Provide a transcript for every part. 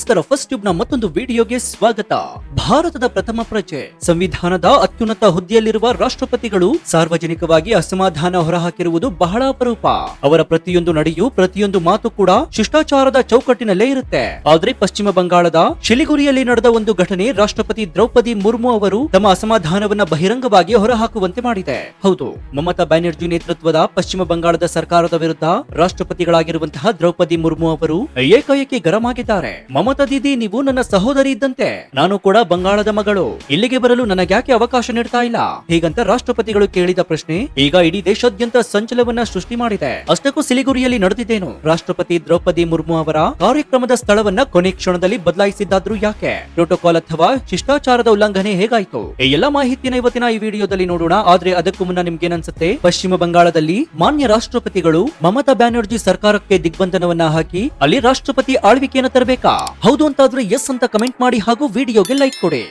ನಮಸ್ಕಾರ. First tube ನ ಮತ್ತೊಂದು ವಿಡಿಯೋಗೆ ಸ್ವಾಗತ. ಭಾರತದ ಪ್ರಥಮ ಪ್ರಜೆ, ಸಂವಿಧಾನದ ಅತ್ಯುನ್ನತ ಹುದ್ದೆಯಲ್ಲಿರುವ ರಾಷ್ಟ್ರಪತಿಗಳು ಸಾರ್ವಜನಿಕವಾಗಿ ಅಸಮಾಧಾನ ಹೊರಹಾಕಿರುವುದು ಬಹಳ ಅಪರೂಪ. ಅವರ ಪ್ರತಿಯೊಂದು ನಡೆಯೂ ಪ್ರತಿಯೊಂದು ಮಾತು ಕೂಡ ಶಿಷ್ಟಾಚಾರದ ಚೌಕಟ್ಟಿನಲ್ಲೇ ಇರುತ್ತೆ. ಆದ್ರೆ ಪಶ್ಚಿಮ ಬಂಗಾಳದ ಶಿಲಿಗುರಿಯಲ್ಲಿ ನಡೆದ ಒಂದು ಘಟನೆ ರಾಷ್ಟ್ರಪತಿ ದ್ರೌಪದಿ ಮುರ್ಮು ಅವರು ತಮ್ಮ ಅಸಮಾಧಾನವನ್ನ ಬಹಿರಂಗವಾಗಿ ಹೊರಹಾಕುವಂತೆ ಮಾಡಿದೆ. ಹೌದು, ಮಮತಾ ಬ್ಯಾನರ್ಜಿ ನೇತೃತ್ವದ ಪಶ್ಚಿಮ ಬಂಗಾಳದ ಸರ್ಕಾರದ ವಿರುದ್ಧ ರಾಷ್ಟ್ರಪತಿಗಳಾಗಿರುವಂತಹ ದ್ರೌಪದಿ ಮುರ್ಮು ಅವರು ಏಕಾಏಕಿ ಗರಂ ಆಗಿದ್ದಾರೆ. ಮಮತಾ ದೀದಿ, ನೀವು ನನ್ನ ಸಹೋದರಿ ಇದ್ದಂತೆ, ನಾನು ಕೂಡ ಬಂಗಾಳದ ಮಗಳು, ಇಲ್ಲಿಗೆ ಬರಲು ನನಗ್ಯಾಕೆ ಅವಕಾಶ ನೀಡ್ತಾ ಇಲ್ಲ ಹೀಗಂತ ರಾಷ್ಟ್ರಪತಿಗಳು ಕೇಳಿದ ಪ್ರಶ್ನೆ ಈಗ ಇಡೀ ದೇಶಾದ್ಯಂತ ಸಂಚಲನವನ್ನ ಸೃಷ್ಟಿ ಮಾಡಿದೆ. ಅಷ್ಟಕ್ಕೂ ಸಿಲಿಗುರಿಯಲ್ಲಿ ನಡೆದಿದ್ದೇನು? ರಾಷ್ಟ್ರಪತಿ ದ್ರೌಪದಿ ಮುರ್ಮು ಅವರ ಕಾರ್ಯಕ್ರಮದ ಸ್ಥಳವನ್ನ ಕೊನೆ ಕ್ಷಣದಲ್ಲಿ ಬದಲಾಯಿಸಿದ್ದಾದ್ರೂ ಯಾಕೆ? ಪ್ರೋಟೋಕಾಲ್ ಅಥವಾ ಶಿಷ್ಟಾಚಾರದ ಉಲ್ಲಂಘನೆ ಹೇಗಾಯ್ತು? ಈ ಎಲ್ಲ ಮಾಹಿತಿನ ಇವತ್ತಿನ ಈ ವಿಡಿಯೋದಲ್ಲಿ ನೋಡೋಣ. ಆದ್ರೆ ಅದಕ್ಕೂ ಮುನ್ನ ನಿಮ್ಗೇನನ್ಸುತ್ತೆ? ಪಶ್ಚಿಮ ಬಂಗಾಳದಲ್ಲಿ ಮಾನ್ಯ ರಾಷ್ಟ್ರಪತಿಗಳು ಮಮತಾ ಬ್ಯಾನರ್ಜಿ ಸರ್ಕಾರಕ್ಕೆ ದಿಗ್ಬಂಧನವನ್ನ ಹಾಕಿ ಅಲ್ಲಿ ರಾಷ್ಟ್ರಪತಿ ಆಳ್ವಿಕೆಯನ್ನು ತರಬೇಕಾ? ಹೌದು ಅಂತಾದ್ರೆ ಎಸ್ ಅಂತ ಕಮೆಂಟ್ ಮಾಡಿ ಹಾಗೂ ವಿಡಿಯೋಗೆ ಲೈಕ್ ಕೊಡಿ.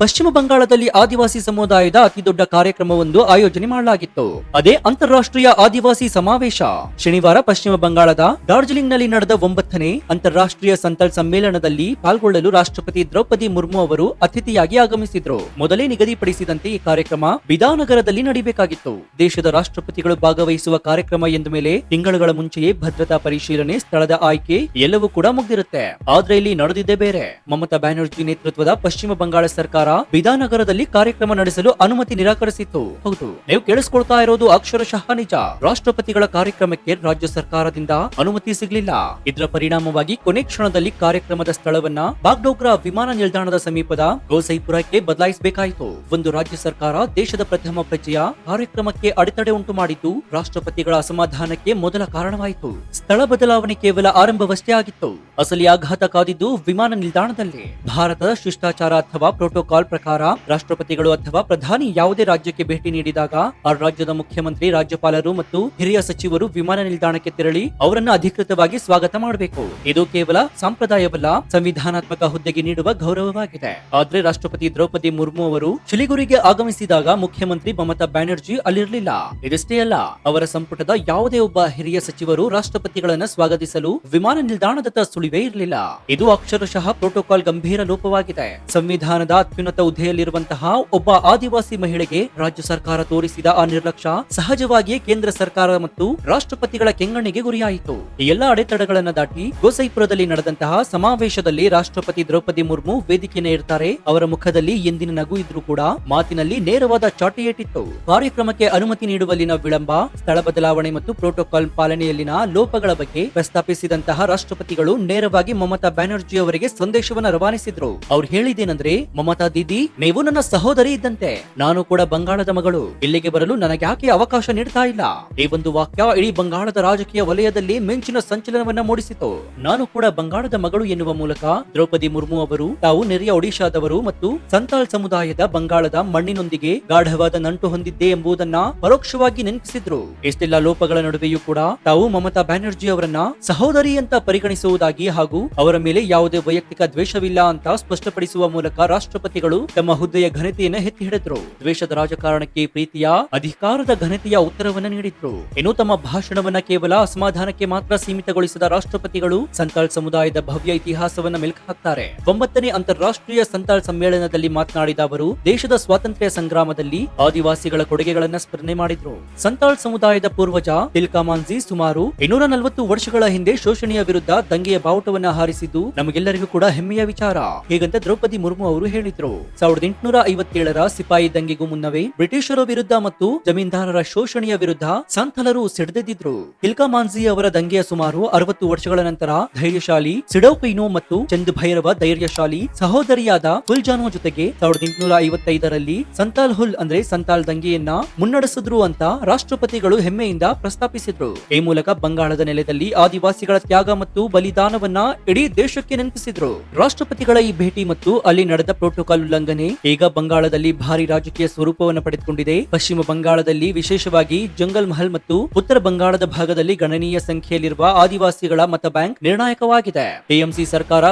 ಪಶ್ಚಿಮ ಬಂಗಾಳದಲ್ಲಿ ಆದಿವಾಸಿ ಸಮುದಾಯದ ಅತಿ ದೊಡ್ಡ ಕಾರ್ಯಕ್ರಮವೊಂದು ಆಯೋಜನೆ ಮಾಡಲಾಗಿತ್ತು. ಅದೇ ಅಂತಾರಾಷ್ಟ್ರೀಯ ಆದಿವಾಸಿ ಸಮಾವೇಶ. ಶನಿವಾರ ಪಶ್ಚಿಮ ಬಂಗಾಳದ ಡಾರ್ಜಿಲಿಂಗ್ ನಲ್ಲಿ ನಡೆದ 9ನೇ ಅಂತಾರಾಷ್ಟ್ರೀಯ ಸಂತಾಲ್ ಸಮ್ಮೇಳನದಲ್ಲಿ ಪಾಲ್ಗೊಳ್ಳಲು ರಾಷ್ಟ್ರಪತಿ ದ್ರೌಪದಿ ಮುರ್ಮು ಅವರು ಅತಿಥಿಯಾಗಿ ಆಗಮಿಸಿದ್ರು. ಮೊದಲೇ ನಿಗದಿಪಡಿಸಿದಂತೆ ಈ ಕಾರ್ಯಕ್ರಮ ಬಿದಾನಗರದಲ್ಲಿ ನಡೆಯಬೇಕಾಗಿತ್ತು. ದೇಶದ ರಾಷ್ಟ್ರಪತಿಗಳು ಭಾಗವಹಿಸುವ ಕಾರ್ಯಕ್ರಮ ಎಂದ ಮೇಲೆ ತಿಂಗಳುಗಳ ಮುಂಚೆಯೇ ಭದ್ರತಾ ಪರಿಶೀಲನೆ, ಸ್ಥಳದ ಆಯ್ಕೆ ಎಲ್ಲವೂ ಕೂಡ ಮುಗಿದಿರುತ್ತೆ. ಆದ್ರೆ ಇಲ್ಲಿ ನಡೆದಿದ್ದೇ ಬೇರೆ. ಮಮತಾ ಬ್ಯಾನರ್ಜಿ ನೇತೃತ್ವದ ಪಶ್ಚಿಮ ಬಂಗಾಳ ಸರ್ಕಾರ ಬಿದಾನಗರದಲ್ಲಿ ಕಾರ್ಯಕ್ರಮ ನಡೆಸಲು ಅನುಮತಿ ನಿರಾಕರಿಸಿತ್ತು. ಹೌದು, ನೀವು ಕೇಳಿಸ್ಕೊಳ್ತಾ ಇರೋದು ಅಕ್ಷರಶಃ ನಿಜ. ರಾಷ್ಟ್ರಪತಿಗಳ ಕಾರ್ಯಕ್ರಮಕ್ಕೆ ರಾಜ್ಯ ಸರ್ಕಾರದಿಂದ ಅನುಮತಿ ಸಿಗಲಿಲ್ಲ. ಇದರ ಪರಿಣಾಮವಾಗಿ ಕೊನೆ ಕ್ಷಣದಲ್ಲಿ ಕಾರ್ಯಕ್ರಮದ ಸ್ಥಳವನ್ನ ಬಾಗ್ಡೋಗ್ರಾ ವಿಮಾನ ನಿಲ್ದಾಣದ ಸಮೀಪದ ಗೋಸೈಪುರಕ್ಕೆ ಬದಲಾಯಿಸಬೇಕಾಯಿತು. ಒಂದು ರಾಜ್ಯ ಸರ್ಕಾರ ದೇಶದ ಪ್ರಥಮ ಪ್ರಜೆಯ ಕಾರ್ಯಕ್ರಮಕ್ಕೆ ಅಡೆತಡೆ ಉಂಟು ಮಾಡಿದ್ದು ರಾಷ್ಟ್ರಪತಿಗಳ ಅಸಮಾಧಾನಕ್ಕೆ ಮೊದಲ ಕಾರಣವಾಯಿತು. ಸ್ಥಳ ಬದಲಾವಣೆ ಕೇವಲ ಆರಂಭವಷ್ಟೇ ಆಗಿತ್ತು. ಅಸಲಿ ಆಘಾತ ಕಾದಿದ್ದು ವಿಮಾನ ನಿಲ್ದಾಣದಲ್ಲಿ. ಭಾರತದ ಶಿಷ್ಟಾಚಾರ ಅಥವಾ ಪ್ರೋಟೋಕಾಲ್ ಪ್ರಕಾರ ರಾಷ್ಟ್ರಪತಿಗಳು ಅಥವಾ ಪ್ರಧಾನಿ ಯಾವುದೇ ರಾಜ್ಯಕ್ಕೆ ಭೇಟಿ ನೀಡಿದಾಗ ಆ ರಾಜ್ಯದ ಮುಖ್ಯಮಂತ್ರಿ, ರಾಜ್ಯಪಾಲರು ಮತ್ತು ಹಿರಿಯ ಸಚಿವರು ವಿಮಾನ ನಿಲ್ದಾಣಕ್ಕೆ ತೆರಳಿ ಅವರನ್ನ ಅಧಿಕೃತವಾಗಿ ಸ್ವಾಗತ ಮಾಡಬೇಕು. ಇದು ಕೇವಲ ಸಂಪ್ರದಾಯವಲ್ಲ, ಸಂವಿಧಾನಾತ್ಮಕ ಹುದ್ದೆಗೆ ನೀಡುವ ಗೌರವವಾಗಿದೆ. ಆದ್ರೆ ರಾಷ್ಟ್ರಪತಿ ದ್ರೌಪದಿ ಮುರ್ಮು ಅವರು ಶಿಲಿಗುರಿಗೆ ಆಗಮಿಸಿದಾಗ ಮುಖ್ಯಮಂತ್ರಿ ಮಮತಾ ಬ್ಯಾನರ್ಜಿ ಅಲ್ಲಿರಲಿಲ್ಲ. ಇದಷ್ಟೇ ಅಲ್ಲ, ಅವರ ಸಂಪುಟದ ಯಾವುದೇ ಒಬ್ಬ ಹಿರಿಯ ಸಚಿವರು ರಾಷ್ಟ್ರಪತಿಗಳನ್ನ ಸ್ವಾಗತಿಸಲು ವಿಮಾನ ನಿಲ್ದಾಣದತ್ತ ಸುಳಿವೇ ಇರಲಿಲ್ಲ. ಇದು ಅಕ್ಷರಶಃ ಪ್ರೋಟೋಕಾಲ್ ಗಂಭೀರ ಲೋಪವಾಗಿದೆ. ಸಂವಿಧಾನದ ಅತ್ಯುನ್ನತ ಹುದ್ದೆಯಲ್ಲಿರುವಂತಹ ಒಬ್ಬ ಆದಿವಾಸಿ ಮಹಿಳೆಗೆ ರಾಜ್ಯ ಸರ್ಕಾರ ತೋರಿಸಿದ ಆ ನಿರ್ಲಕ್ಷ್ಯ ಸಹಜವಾಗಿಯೇ ಕೇಂದ್ರ ಸರ್ಕಾರ ಮತ್ತು ರಾಷ್ಟ್ರಪತಿಗಳ ಕೆಂಗಣ್ಣಿಗೆ ಗುರಿಯಾಯಿತು. ಈ ಎಲ್ಲಾ ಅಡೆತಡೆಗಳನ್ನ ದಾಟಿ ಗೋಸೈಪುರದಲ್ಲಿ ನಡೆದಂತಹ ಸಮಾವೇಶದಲ್ಲಿ ರಾಷ್ಟ್ರಪತಿ ದ್ರೌಪದಿ ಮುರ್ಮು ವೇದಿಕೆಯನ್ನ ಇರ್ತಾರೆ. ಅವರ ಮುಖದಲ್ಲಿ ಎಂದಿನ ನಗು ಇದ್ರೂ ಕೂಡ ಮಾತಿನಲ್ಲಿ ನೇರವಾದ ಚಾಟಿ ಏಟಿತ್ತು. ಕಾರ್ಯಕ್ರಮಕ್ಕೆ ಅನುಮತಿ ನೀಡುವಲ್ಲಿನ ವಿಳಂಬ, ಸ್ಥಳ ಬದಲಾವಣೆ ಮತ್ತು ಪ್ರೋಟೋಕಾಲ್ ಪಾಲನೆಯಲ್ಲಿನ ಲೋಪಗಳ ಬಗ್ಗೆ ಪ್ರಸ್ತಾಪಿಸಿದಂತಹ ರಾಷ್ಟ್ರಪತಿಗಳು ನೇರವಾಗಿ ಮಮತಾ ಬ್ಯಾನರ್ಜಿ ಅವರಿಗೆ ಸಂದೇಶವನ್ನ ರವಾನಿಸಿದ್ರು. ಅವ್ರು ಹೇಳಿದೇನೆಂದ್ರೆ, ಮಮತಾ ದೀದಿ, ನೀವು ನನ್ನ ಸಹೋದರಿ ಇದ್ದಂತೆ, ನಾನು ಕೂಡ ಬಂಗಾಳದ ಮಗಳು, ಇಲ್ಲಿಗೆ ಬರಲು ನನಗ್ಯಾಕೆ ಅವಕಾಶ ನೀಡ್ತಾ ಇಲ್ಲ? ಈ ಒಂದು ವಾಕ್ಯ ಇಡೀ ಬಂಗಾಳದ ರಾಜಕೀಯ ವಲಯದಲ್ಲಿ ಮಿಂಚಿನ ಸಂಚಲನವನ್ನ ಮೂಡಿಸಿತು. ನಾನು ಕೂಡ ಬಂಗಾಳದ ಮಗಳು ಎನ್ನುವ ಮೂಲಕ ದ್ರೌಪದಿ ಮುರ್ಮು ಅವರು ತಾವು ನೆರೆಯ ಒಡಿಶಾದವರು ಮತ್ತು ಸಂತಾಲ್ ಸಮುದಾಯದ ಬಂಗಾಳದ ಮಣ್ಣಿನೊಂದಿಗೆ ಗಾಢವಾದ ನಂಟು ಹೊಂದಿದ್ದೆ ಎಂಬುದನ್ನ ಪರೋಕ್ಷವಾಗಿ ನೆನಪಿಸಿದ್ರು. ಇಷ್ಟೆಲ್ಲ ಲೋಪಗಳ ನಡುವೆಯೂ ಕೂಡ ತಾವು ಮಮತಾ ಬ್ಯಾನರ್ಜಿ ಅವರನ್ನ ಸಹೋದರಿ ಅಂತ ಪರಿಗಣಿಸುವುದಾಗಿ ಹಾಗೂ ಅವರ ಮೇಲೆ ಯಾವುದೇ ವೈಯಕ್ತಿಕ ದ್ವೇಷವಿಲ್ಲ ಅಂತ ಸ್ಪಷ್ಟಪಡಿಸುವ ಮೂಲಕ ರಾಷ್ಟ್ರಪತಿಗಳು ತಮ್ಮ ಹುದ್ದೆಯ ಘನತೆಯನ್ನು ಎತ್ತಿ ಹಿಡಿದ್ರು. ದ್ವೇಷದ ರಾಜಕಾರಣಕ್ಕೆ ಪ್ರೀತಿಯ, ಅಧಿಕಾರದ ಘನತೆಯ ಉತ್ತರವನ್ನ ನೀಡಿದ್ರು. ಇನ್ನು ತಮ್ಮ ಭಾಷಣವನ್ನ ಕೇವಲ ಅಸಮಾಧಾನಕ್ಕೆ ಮಾತ್ರ ಸೀಮಿತಗೊಳಿಸಿದ ರಾಷ್ಟ್ರಪತಿಗಳು ಸಂತಾಲ್ ಸಮುದಾಯದ ಭವ್ಯ ಇತಿಹಾಸವನ್ನ ಮೆಲುಕು ಹಾಕ್ತಾರೆ. 9ನೇ ಅಂತಾರಾಷ್ಟ್ರೀಯ ಸಂತಾಲ್ ಸಮ್ಮೇಳನದಲ್ಲಿ ಮಾತನಾಡಿದ ಅವರು ದೇಶದ ಸ್ವಾತಂತ್ರ್ಯ ಸಂಗ್ರಾಮದಲ್ಲಿ ಆದಿವಾಸಿಗಳ ಕೊಡುಗೆಗಳನ್ನ ಸ್ಮರಣೆ ಮಾಡಿದ್ರು. ಸಂತಾಲ್ ಸಮುದಾಯದ ಪೂರ್ವಜ ತಿಲ್ಕಾ ಮಾಂಝಿ ಸುಮಾರು 240 ವರ್ಷಗಳ ಹಿಂದೆ ಶೋಷಣೆಯ ವಿರುದ್ಧ ದಂಗೆಯ ಬಾವುಟವನ್ನ ಹಾರಿಸಿದ್ದು ನಮಗೆಲ್ಲರಿಗೂ ಕೂಡ ಹೆಮ್ಮೆಯ ವಿಚಾರ ಹೀಗಂತ ದ್ರೌಪದಿ ಮುರ್ಮು ಅವರು ಹೇಳಿದ್ರು. 1857ರ ಸಿಪಾಯಿ ದಂಗೆಗೂ ಮುನ್ನವೇ ಬ್ರಿಟಿಷರ ವಿರುದ್ಧ ಮತ್ತು ಜಮೀನ್ದಾರರ ಶೋಷಣೆಯ ವಿರುದ್ಧ ಸಂಥಲರು ಸಿಡಿದೆದ್ದಿದ್ರು. ತಿಲ್ಕಾ ಮಾಂಝಿ ಅವರ ದಂಗೆಯ ಸುಮಾರು 60 ವರ್ಷಗಳ ನಂತರ ಧೈರ್ಯಶಾಲಿ ಸಿಡೌಕೈನೋ ಮತ್ತು ಚಂದ್ ಭೈರವ ಧೈರ್ಯಶಾಲಿ ಸಹೋದರಿಯಾದ ಫುಲ್ಜಾನೋ ಜೊತೆಗೆ 1855ರಲ್ಲಿ ಸಂತಾಲ್ ಹುಲ್ ಅಂದ್ರೆ ಸಂತಾಲ್ ದಂಗೆಯನ್ನ ಮುನ್ನಡೆಸಿದ್ರು ಅಂತ ರಾಷ್ಟ್ರಪತಿಗಳು ಹೆಮ್ಮೆಯಿಂದ ಪ್ರಸ್ತಾಪಿಸಿದ್ರು. ಈ ಮೂಲಕ ಬಂಗಾಳದ ನೆಲದಲ್ಲಿ ಆದಿವಾಸಿಗಳ ತ್ಯಾಗ ಮತ್ತು ಬಲಿದಾನವನ್ನ ಇಡೀ ದೇಶಕ್ಕೆ ನೆನಪಿಸಿದ್ರು. ರಾಷ್ಟ್ರಪತಿಗಳ ಈ ಭೇಟಿ ಮತ್ತು ಅಲ್ಲಿ ನಡೆದ ಪ್ರೋಟೋಕಾಲ್ ಪ್ರೋಟೋಕಾಲ್ ಉಲ್ಲಂಘನೆ ಈಗ ಬಂಗಾಳದಲ್ಲಿ ಭಾರಿ ರಾಜಕೀಯ ಸ್ವರೂಪವನ್ನು ಪಡೆದುಕೊಂಡಿದೆ. ಪಶ್ಚಿಮ ಬಂಗಾಳದಲ್ಲಿ ವಿಶೇಷವಾಗಿ ಜಂಗಲ್ ಮಹಲ್ ಮತ್ತು ಉತ್ತರ ಬಂಗಾಳದ ಭಾಗದಲ್ಲಿ ಗಣನೀಯ ಸಂಖ್ಯೆಯಲ್ಲಿರುವ ಆದಿವಾಸಿಗಳ ಮತ ಬ್ಯಾಂಕ್ ನಿರ್ಣಾಯಕವಾಗಿದೆ. ಟಿಎಂಸಿ ಸರ್ಕಾರ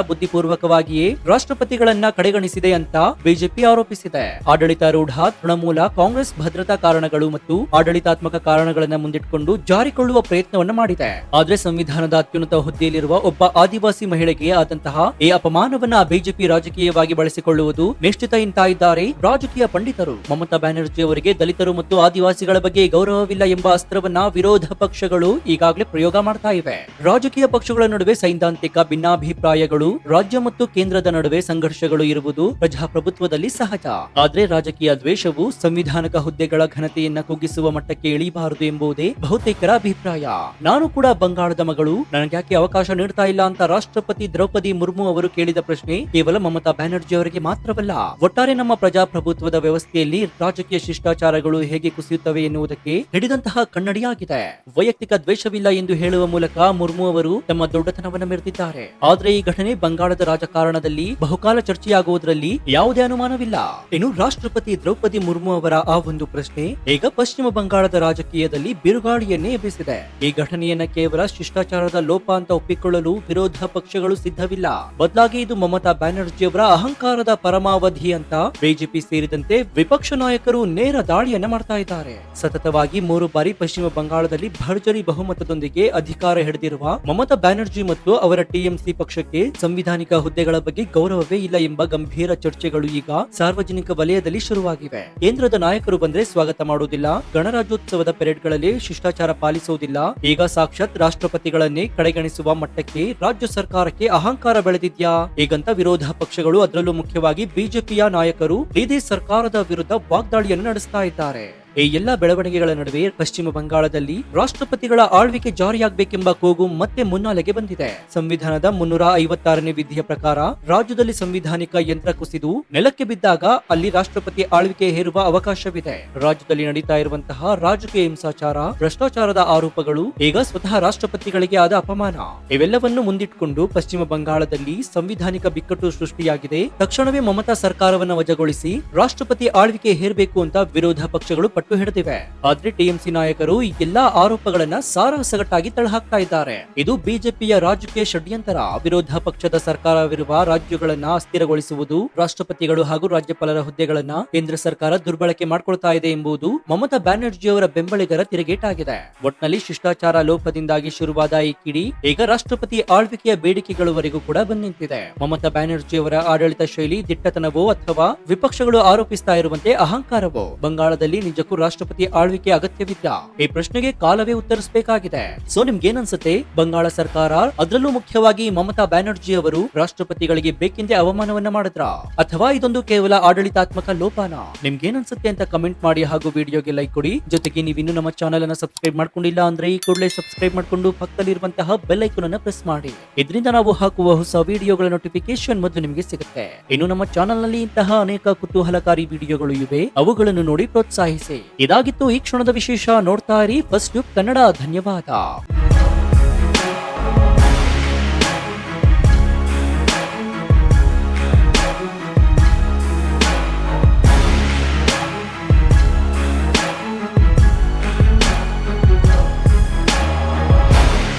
ಬುದ್ಧಿಪೂರ್ವಕವಾಗಿಯೇ ರಾಷ್ಟ್ರಪತಿಗಳನ್ನ ಕಡೆಗಣಿಸಿದೆ ಅಂತ ಬಿಜೆಪಿ ಆರೋಪಿಸಿದೆ. ಆಡಳಿತಾರೂಢ ತೃಣಮೂಲ ಕಾಂಗ್ರೆಸ್ ಭದ್ರತಾ ಕಾರಣಗಳು ಮತ್ತು ಆಡಳಿತಾತ್ಮಕ ಕಾರಣಗಳನ್ನ ಮುಂದಿಟ್ಟುಕೊಂಡು ಜಾರಿಕೊಳ್ಳುವ ಪ್ರಯತ್ನವನ್ನ ಮಾಡಿದೆ. ಆದ್ರೆ ಸಂವಿಧಾನದ ಅತ್ಯುನ್ನತ ಹುದ್ದೆಯಲ್ಲಿರುವ ಒಬ್ಬ ಆದಿವಾಸಿ ಮಹಿಳೆಗೆ ಆದಂತಹ ಈ ಅಪಮಾನವನ್ನ ಬಿಜೆಪಿ ರಾಜಕೀಯವಾಗಿ ಬಳಸಿಕೊಳ್ಳುವುದು ನಿಶ್ಚಿತ ಎಂತ ಇದ್ದಾರೆ ರಾಜಕೀಯ ಪಂಡಿತರು. ಮಮತಾ ಬ್ಯಾನರ್ಜಿ ಅವರಿಗೆ ದಲಿತರು ಮತ್ತು ಆದಿವಾಸಿಗಳ ಬಗ್ಗೆ ಗೌರವವಿಲ್ಲ ಎಂಬ ಅಸ್ತ್ರವನ್ನ ವಿರೋಧ ಪಕ್ಷಗಳು ಈಗಾಗಲೇ ಪ್ರಯೋಗ ಮಾಡ್ತಾ ಇವೆ. ರಾಜಕೀಯ ಪಕ್ಷಗಳ ನಡುವೆ ಸೈದ್ಧಾಂತಿಕ ಭಿನ್ನಾಭಿಪ್ರಾಯಗಳು, ರಾಜ್ಯ ಮತ್ತು ಕೇಂದ್ರದ ನಡುವೆ ಸಂಘರ್ಷಗಳು ಇರುವುದು ಪ್ರಜಾಪ್ರಭುತ್ವದಲ್ಲಿ ಸಹಜ. ಆದ್ರೆ ರಾಜಕೀಯ ದ್ವೇಷವು ಸಂವಿಧಾನಕ ಹುದ್ದೆಗಳ ಘನತೆಯನ್ನ ಕುಗ್ಗಿಸುವ ಮಟ್ಟಕ್ಕೆ ಇಳಿಬಾರದು ಎಂಬುದೇ ಬಹುತೇಕರ ಅಭಿಪ್ರಾಯ. ನಾನು ಕೂಡ ಬಂಗಾಳದ ಮಗಳು, ನನಗ್ಯಾಕೆ ಅವಕಾಶ ನೀಡ್ತಾ ಇಲ್ಲ ಅಂತ ರಾಷ್ಟ್ರಪತಿ ದ್ರೌಪದಿ ಮುರ್ಮು ಅವರು ಕೇಳಿದ ಪ್ರಶ್ನೆ ಕೇವಲ ಮಮತಾ ಬ್ಯಾನರ್ಜಿ ಅವರಿಗೆ ಮಾತ್ರವಲ್ಲ, ಒಟ್ಟಾರೆ ನಮ್ಮ ಪ್ರಜಾಪ್ರಭುತ್ವದ ವ್ಯವಸ್ಥೆಯಲ್ಲಿ ರಾಜಕೀಯ ಶಿಷ್ಟಾಚಾರಗಳು ಹೇಗೆ ಕುಸಿಯುತ್ತವೆ ಎನ್ನುವುದಕ್ಕೆ ಹಿಡಿದಂತಹ ಕನ್ನಡಿಯಾಗಿದೆ. ವೈಯಕ್ತಿಕ ದ್ವೇಷವಿಲ್ಲ ಎಂದು ಹೇಳುವ ಮೂಲಕ ಮುರ್ಮು ಅವರು ತಮ್ಮ ದೊಡ್ಡತನವನ್ನು ಮೆರೆದಿದ್ದಾರೆ. ಆದ್ರೆ ಈ ಘಟನೆ ಬಂಗಾಳದ ರಾಜಕಾರಣದಲ್ಲಿ ಬಹುಕಾಲ ಚರ್ಚೆಯಾಗುವುದರಲ್ಲಿ ಯಾವುದೇ ಅನುಮಾನವಿಲ್ಲ. ಇನ್ನು ರಾಷ್ಟ್ರಪತಿ ದ್ರೌಪದಿ ಮುರ್ಮು ಅವರ ಆ ಒಂದು ಪ್ರಶ್ನೆ ಈಗ ಪಶ್ಚಿಮ ಬಂಗಾಳದ ರಾಜಕೀಯದಲ್ಲಿ ಬಿರುಗಾಳಿಯನ್ನೇ ಎಬ್ಬಿಸಿದೆ. ಈ ಘಟನೆಯನ್ನ ಕೇವಲ ಶಿಷ್ಟಾಚಾರದ ಲೋಪ ಅಂತ ಒಪ್ಪಿಕೊಳ್ಳಲು ವಿರೋಧ ಪಕ್ಷಗಳು ಸಿದ್ಧವಿಲ್ಲ. ಬದಲಾಗಿ ಇದು ಮಮತಾ ಬ್ಯಾನರ್ಜಿ ಅವರ ಅಹಂಕಾರದ ಪರಮಾವಧಿ ಅಂತ ಬಿಜೆಪಿ ಸೇರಿದಂತೆ ವಿಪಕ್ಷ ನಾಯಕರು ನೇರ ದಾಳಿಯನ್ನ ಮಾಡ್ತಾ ಇದ್ದಾರೆ. ಸತತವಾಗಿ 3 ಬಾರಿ ಪಶ್ಚಿಮ ಬಂಗಾಳದಲ್ಲಿ ಭರ್ಜರಿ ಬಹುಮತದೊಂದಿಗೆ ಅಧಿಕಾರ ಹಿಡಿದಿರುವ ಮಮತಾ ಬ್ಯಾನರ್ಜಿ ಮತ್ತು ಅವರ ಟಿಎಂಸಿ ಪಕ್ಷಕ್ಕೆ ಸಂವಿಧಾನಿಕ ಹುದ್ದೆಗಳ ಬಗ್ಗೆ ಗೌರವವೇ ಇಲ್ಲ ಎಂಬ ಗಂಭೀರ ಚರ್ಚೆಗಳು ಈಗ ಸಾರ್ವಜನಿಕ ವಲಯದಲ್ಲಿ ಶುರುವಾಗಿವೆ. ಕೇಂದ್ರದ ನಾಯಕರು ಬಂದ್ರೆ ಸ್ವಾಗತ ಮಾಡುವುದಿಲ್ಲ, ಗಣರಾಜ್ಯೋತ್ಸವದ ಪೆರೇಡ್ಗಳಲ್ಲಿ ಶಿಷ್ಟಾಚಾರ ಪಾಲಿಸುವುದಿಲ್ಲ. ಈಗ ಸಾಕ್ಷಾತ್ ರಾಷ್ಟ್ರಪತಿಗಳನ್ನೇ ಕಡೆಗಣಿಸುವ ಮಟ್ಟಕ್ಕೆ ರಾಜ್ಯ ಸರ್ಕಾರಕ್ಕೆ ಅಹಂಕಾರ ಬೆಳೆದಿದ್ಯಾ ಈಗಂತ ವಿರೋಧ ಪಕ್ಷಗಳು, ಅದರಲ್ಲೂ ಮುಖ್ಯವಾಗಿ ಬಿಜೆಪಿಯ ನಾಯಕರು ಇದೇ ಸರ್ಕಾರದ ವಿರುದ್ಧ ವಾಗ್ದಾಳಿಯನ್ನು ನಡೆಸ್ತಾ ಇದ್ದಾರೆ. ಈ ಎಲ್ಲಾ ಬೆಳವಣಿಗೆಗಳ ನಡುವೆ ಪಶ್ಚಿಮ ಬಂಗಾಳದಲ್ಲಿ ರಾಷ್ಟ್ರಪತಿಗಳ ಆಳ್ವಿಕೆ ಜಾರಿಯಾಗಬೇಕೆಂಬ ಕೂಗು ಮತ್ತೆ ಮುನ್ನೆಲೆಗೆ ಬಂದಿದೆ. ಸಂವಿಧಾನದ 356ನೇ ವಿಧಿಯ ಪ್ರಕಾರ ರಾಜ್ಯದಲ್ಲಿ ಸಂವಿಧಾನಿಕ ಯಂತ್ರ ಕುಸಿದು ನೆಲಕ್ಕೆ ಬಿದ್ದಾಗ ಅಲ್ಲಿ ರಾಷ್ಟ್ರಪತಿ ಆಳ್ವಿಕೆ ಹೇರುವ ಅವಕಾಶವಿದೆ. ರಾಜ್ಯದಲ್ಲಿ ನಡೀತಾ ಇರುವಂತಹ ರಾಜಕೀಯ ಹಿಂಸಾಚಾರ, ಭ್ರಷ್ಟಾಚಾರದ ಆರೋಪಗಳು ಈಗ ಸ್ವತಃ ರಾಷ್ಟ್ರಪತಿಗಳಿಗೆ ಆದ ಅಪಮಾನ, ಇವೆಲ್ಲವನ್ನು ಮುಂದಿಟ್ಟುಕೊಂಡು ಪಶ್ಚಿಮ ಬಂಗಾಳದಲ್ಲಿ ಸಂವಿಧಾನಿಕ ಬಿಕ್ಕಟ್ಟು ಸೃಷ್ಟಿಯಾಗಿದೆ. ತಕ್ಷಣವೇ ಮಮತಾ ಸರ್ಕಾರವನ್ನು ವಜಾಗೊಳಿಸಿ ರಾಷ್ಟ್ರಪತಿ ಆಳ್ವಿಕೆ ಹೇರಬೇಕು ಅಂತ ವಿರೋಧ ಪಕ್ಷಗಳು ಪಟ್ಟು ಹಿಡಿದಿವೆ. ಆದ್ರೆ ಟಿಎಂಸಿ ನಾಯಕರು ಈ ಎಲ್ಲಾ ಆರೋಪಗಳನ್ನ ಸಾರಾಸಗಟ್ಟಾಗಿ ತಳ್ಳಹಾಕ್ತಾ ಇದ್ದಾರೆ. ಇದು ಬಿಜೆಪಿಯ ರಾಜಕೀಯ ಷಡ್ಯಂತರ. ವಿರೋಧ ಪಕ್ಷದ ಸರ್ಕಾರವಿರುವ ರಾಜ್ಯಗಳನ್ನ ಅಸ್ಥಿರಗೊಳಿಸುವುದು, ರಾಷ್ಟ್ರಪತಿಗಳು ಹಾಗೂ ರಾಜ್ಯಪಾಲರ ಹುದ್ದೆಗಳನ್ನ ಕೇಂದ್ರ ಸರ್ಕಾರ ದುರ್ಬಳಕೆ ಮಾಡಿಕೊಳ್ತಾ ಇದೆ ಎಂಬುದು ಮಮತಾ ಬ್ಯಾನರ್ಜಿ ಅವರ ಬೆಂಬಲಿಗರ ತಿರುಗೇಟಾಗಿದೆ. ಒಟ್ನಲ್ಲಿ ಶಿಷ್ಟಾಚಾರ ಲೋಪದಿಂದಾಗಿ ಶುರುವಾದ ಈ ಕಿಡಿ ಈಗ ರಾಷ್ಟ್ರಪತಿ ಆಳ್ವಿಕೆಯ ಬೇಡಿಕೆಗಳವರೆಗೂ ಕೂಡ ಬಂದು ನಿಂತಿದೆ. ಮಮತಾ ಬ್ಯಾನರ್ಜಿ ಅವರ ಆಡಳಿತ ಶೈಲಿ ದಿಟ್ಟತನವೋ ಅಥವಾ ವಿಪಕ್ಷಗಳು ಆರೋಪಿಸ್ತಾ ಇರುವಂತೆ ಅಹಂಕಾರವೋ? ಬಂಗಾಳದಲ್ಲಿ ನಿಜಕ್ಕೂ ರಾಷ್ಟ್ರಪತಿ ಆಳ್ವಿಕೆ ಅಗತ್ಯವಿದ್ದ? ಈ ಪ್ರಶ್ನೆಗೆ ಕಾಲವೇ ಉತ್ತರಿಸಬೇಕಾಗಿದೆ. ಸೊ ನಿಮ್ಗೇನನ್ಸುತ್ತೆ? ಬಂಗಾಳ ಸರ್ಕಾರ, ಅದರಲ್ಲೂ ಮುಖ್ಯವಾಗಿ ಮಮತಾ ಬ್ಯಾನರ್ಜಿ ಅವರು ರಾಷ್ಟ್ರಪತಿಗಳಿಗೆ ಬೇಕೆಂದೇ ಅವಮಾನವನ್ನ ಮಾಡಿದ್ರ ಅಥವಾ ಇದೊಂದು ಕೇವಲ ಆಡಳಿತಾತ್ಮಕ ಲೋಪನ? ನಿಮ್ಗೇನನ್ಸುತ್ತೆ ಅಂತ ಕಮೆಂಟ್ ಮಾಡಿ ಹಾಗೂ ವಿಡಿಯೋಗೆ ಲೈಕ್ ಕೊಡಿ. ಜೊತೆಗೆ ನೀವಿನ್ನೂ ನಮ್ಮ ಚಾನೆಲ್ ಅನ್ನ ಸಬ್ಸ್ಕ್ರೈಬ್ ಮಾಡ್ಕೊಂಡಿಲ್ಲ ಅಂದ್ರೆ ಈ ಕೂಡಲೇ ಸಬ್ಸ್ಕ್ರೈಬ್ ಮಾಡ್ಕೊಂಡು ಪಕ್ಕದಲ್ಲಿರುವಂತಹ ಬೆಲ್ ಐಕಾನ್ ಅನ್ನ ಪ್ರೆಸ್ ಮಾಡಿ. ಇದರಿಂದ ನಾವು ಹಾಕುವ ಹೊಸ ವಿಡಿಯೋಗಳ ನೋಟಿಫಿಕೇಶನ್ ಮೊದಲು ನಿಮಗೆ ಸಿಗುತ್ತೆ. ಇನ್ನು ನಮ್ಮ ಚಾನೆಲ್ ನಲ್ಲಿ ಇಂತಹ ಅನೇಕ ಕುತೂಹಲಕಾರಿ ವಿಡಿಯೋಗಳು ಇವೆ, ಅವುಗಳನ್ನು ನೋಡಿ ಪ್ರೋತ್ಸಾಹಿಸಿ. ಇದಾಗಿತ್ತು ಈ ಕ್ಷಣದ ವಿಶೇಷ. ನೋಡ್ತಾ ಇರಿ ಫಸ್ಟ್ ನ್ಯೂಸ್ ಕನ್ನಡ. ಧನ್ಯವಾದ.